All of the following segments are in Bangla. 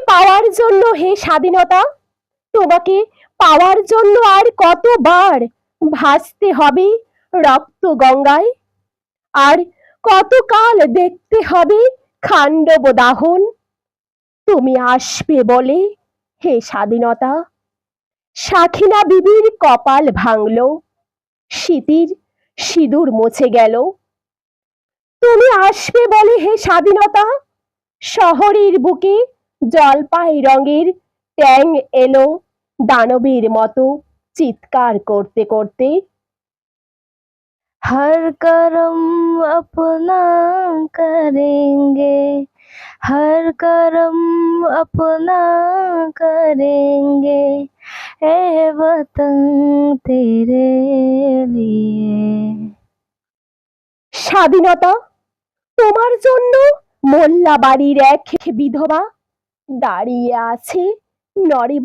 পাওয়ার জন্য হে স্বাধীনতা, তোমাকে পাওয়ার জন্য আর কতবার ভাসতে হবে রক্ত গঙ্গায়, আর কতকাল দেখতে হবে খান্ডব দাহন। তুমি আসবে বলে হে স্বাধীনতা, সাখিনা বিবির কপাল ভাঙল, স্মৃতির সিঁদুর মুছে গেল। তুমি আসবে বলে হে স্বাধীনতা, শহরের বুকে জলপাই রঙের ট্যাং এলো দানবের মতো চিৎকার করতে করতে। हर करम अपना करेंगे, हर करम अपना करेंगे, ए वतन तेरे लिए। স্বাধীনতা, তোমার জন্য মোল্লা বাড়ির এক বিধবা দাঁড়িয়ে আছে নড়ে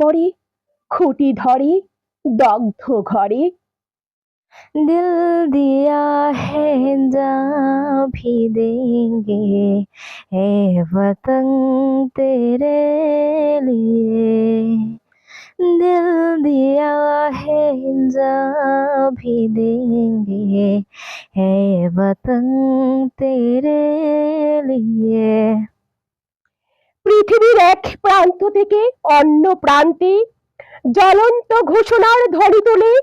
খুঁটি ধরে দগ্ধ ঘরে। दिल दिया है जान भी देंगे, ए वतन तेरे लिए। दिल दिया है जान भी देंगे, ए वतन तेरे लिए। পৃথিবীর এক প্রান্ত থেকে অন্য প্রান্তে জ্বলন্ত ঘোষণার ধ্বনি তুলে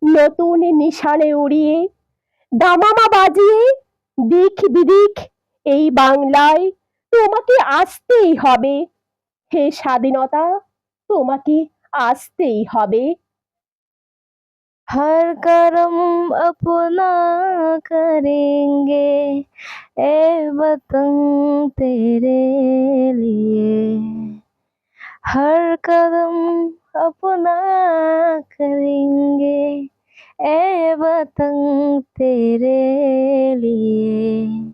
নতুন নিশানে উড়িয়ে দামামা বাজিয়ে দিক বিদিক এই বাংলায় তোমাকে আসতেই হবে হে স্বাধীনতা, তোমাকে আসতেই হবে। हर करम अपना करेंगे, ए वतन तेरे लिए। हर कदम अपना करेंगे, ए वतन तेरे लिए।